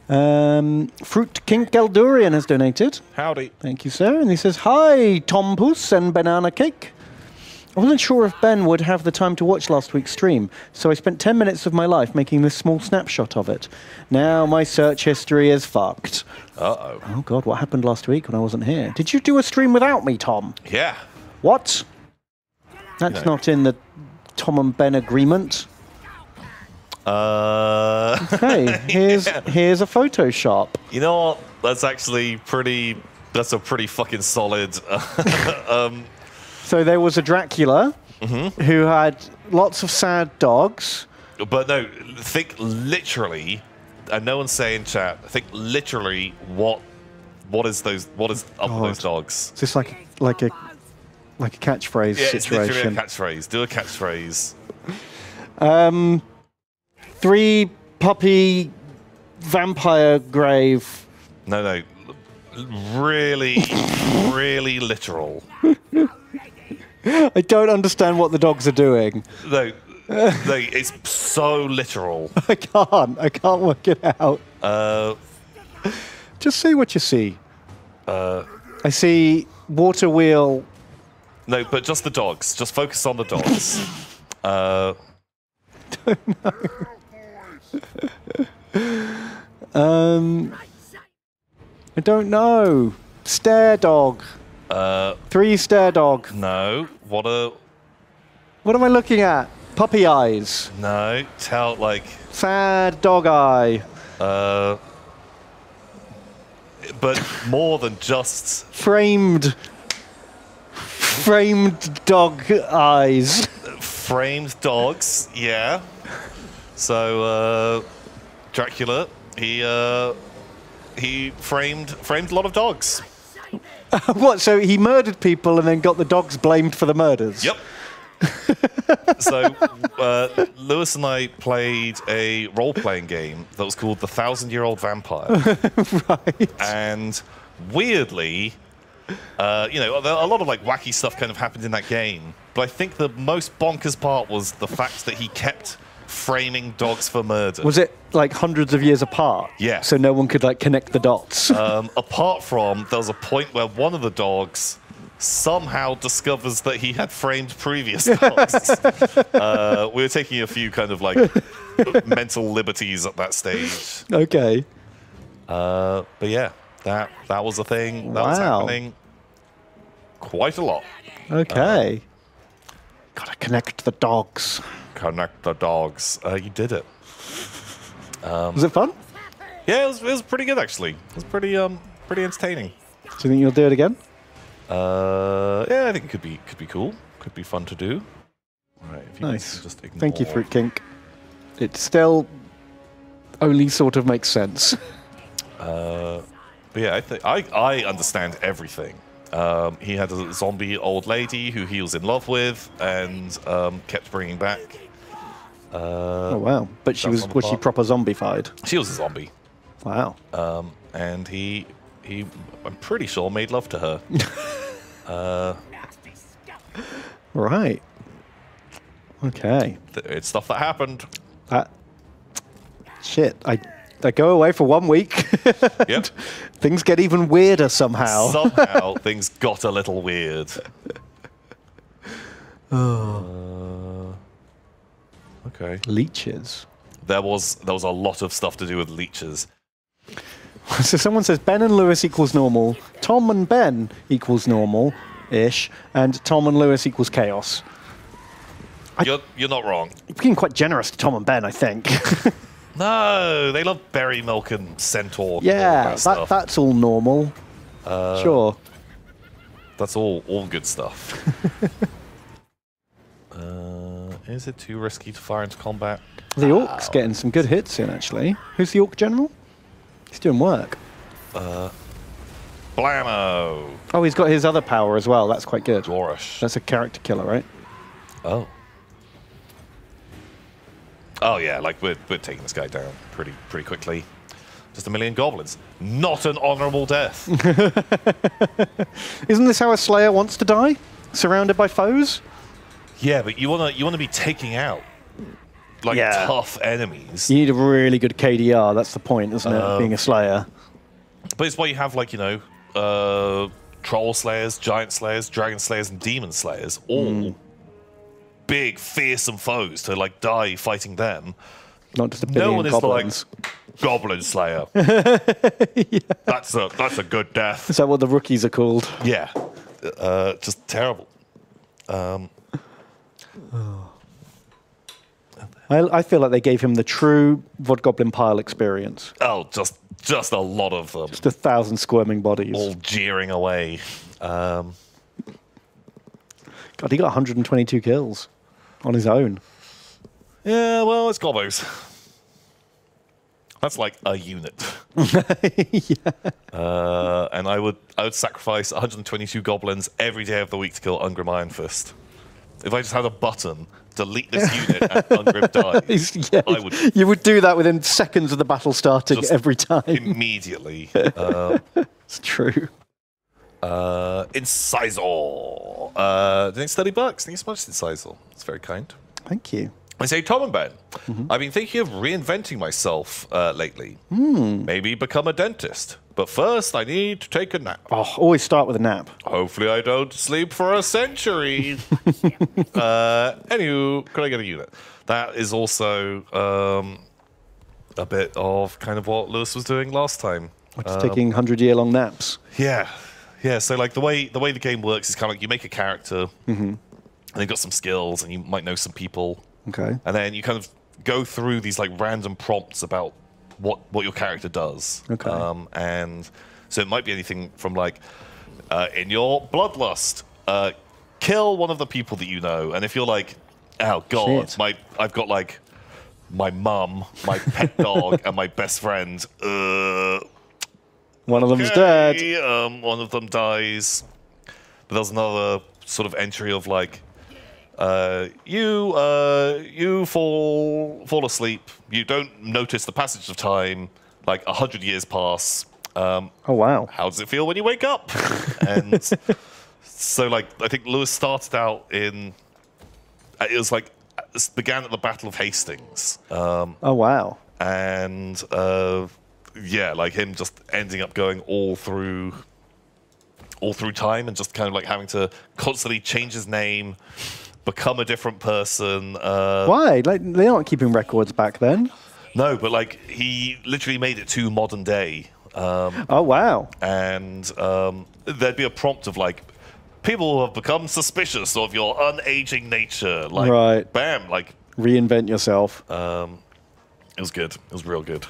Fruit King Geldurian has donated. Howdy. Thank you, sir. And he says, hi, Tom Puss and Banana Cake. I wasn't sure if Ben would have the time to watch last week's stream, so I spent 10 minutes of my life making this small snapshot of it. Now my search history is fucked. Uh-oh. Oh, God, what happened last week when I wasn't here? Did you do a stream without me, Tom? Yeah. What? That's not in the Tom and Ben agreement. Hey, here's a Photoshop. You know what? That's actually pretty... That's a pretty fucking solid... So there was a Dracula who had lots of sad dogs. But no, think literally, and no one's saying chat, think literally what is up with those dogs? Is this like a catchphrase Yeah, it's literally a situation? catchphrase. Do a catchphrase. 3 puppy vampire grave. No. Really, really literal. I don't understand what the dogs are doing. No, it's so literal. I can't work it out. Just see what you see. I see water wheel. No, but just the dogs. Just focus on the dogs. I don't know. Stare dog. 3 stare dog. No. What am I looking at? Puppy eyes. No. Tell, like... Sad dog eye. But more than just... Framed dog eyes. Framed dogs, yeah. So, Dracula, he framed a lot of dogs. What, so he murdered people and then got the dogs blamed for the murders? Yep. So, Lewis and I played a role-playing game that was called The 1,000-Year-Old Vampire. Right. And weirdly, a lot of like wacky stuff kind of happened in that game. But I think the most bonkers part was the fact that he kept framing dogs for murder. Was it like hundreds of years apart? Yeah. So no one could like connect the dots? Apart from, there was a point where one of the dogs somehow discovers that he had framed previous dogs. We were taking a few kind of like mental liberties at that stage. Okay. But yeah, that was a thing. That was happening quite a lot. Okay. Gotta connect the dogs. Connect the dogs. You did it. Was it fun? Yeah, it was pretty good actually. It was pretty entertaining. Do you think you'll do it again? Yeah, I think it could be cool. Could be fun to do. Right, if you Nice. just ignore. Thank you, Fruit Kink. It still only sort of makes sense. But yeah, I understand everything. He had a zombie old lady who he was in love with and kept bringing back. Oh wow! But was she proper zombified? She was a zombie. Wow. And he I'm pretty sure made love to her. Right. Okay. It's stuff that happened. Shit. I go away for 1 week. Yep. Things get even weirder somehow. Somehow things got a little weird. Okay. Leeches. There was a lot of stuff to do with leeches. So someone says Ben and Lewis equals normal, Tom and Ben equals normal-ish, and Tom and Lewis equals chaos. You're not wrong. You're being quite generous to Tom and Ben, I think. No, they love berry milk and centaur. Yeah, and all that that's all normal. Sure. That's all good stuff. Is it too risky to fire into combat? The Orc's getting some good hits in, actually. Who's the Orc General? He's doing work. Blammo! Oh, he's got his other power as well. That's quite good. Dwarish. That's a character killer, right? Oh. Oh yeah, like we're taking this guy down pretty quickly. Just 1 million goblins. Not an honourable death. Isn't this how a Slayer wants to die? Surrounded by foes? Yeah, but you wanna be taking out like Yeah. tough enemies. You need a really good KDR. That's the point, isn't it? Being a Slayer. But it's why you have, like, you know, Troll Slayers, Giant Slayers, Dragon Slayers, and Demon Slayers. All big, fearsome foes to, like, die fighting them. Not just a No billion one goblins. is like, Goblin Slayer. Yeah. That's a good death. Is that what the rookies are called? Yeah. Just terrible. I feel like they gave him the true Vodgoblin Pile experience. Oh, just a lot of them. Just 1,000 squirming bodies. All jeering away. God, he got 122 kills on his own. Yeah, well, it's Gobbo's. That's like a unit. Yeah. And I would sacrifice 122 goblins every day of the week to kill Ungrim Iron Fist. If I just had a button, delete this unit and Ungrim dies, Yeah, I would you would do that within seconds of the battle starting just every time. immediately. It's true. Incisor. Thanks, $30. Thank you so much, Incisor. It's very kind. Thank you. I say, Tom and Ben, I've been thinking of reinventing myself lately. Maybe become a dentist. But first, I need to take a nap. Oh, always start with a nap. Hopefully, I don't sleep for a century. Anywho, could I get a unit? That is also a bit of kind of what Lewis was doing last time. Just taking 100-year-long naps. Yeah. Yeah, so like the way the game works is kind of like you make a character, and they've got some skills, and you might know some people. Okay. And then you kind of go through these like random prompts about what your character does. Okay. And so it might be anything from like, in your bloodlust, kill one of the people that you know. And if you're like, oh god, Shit. I've got like my mum, my pet dog, and my best friend. One of them's dead. One of them dies. But there's another sort of entry of like, you fall asleep. You don't notice the passage of time. Like 100 years pass. Oh wow! How does it feel when you wake up? And so, like, I think Lewis started out in. It was like it began at the Battle of Hastings. Oh wow! And yeah, like him just ending up going all through time and just kind of like having to constantly change his name, become a different person. Why? Like they aren't keeping records back then. No, but like he literally made it to modern day. Oh wow! And there'd be a prompt of like, people have become suspicious of your unaging nature. Like, right. Bam! Like Reinvent yourself. it was good. It was real good.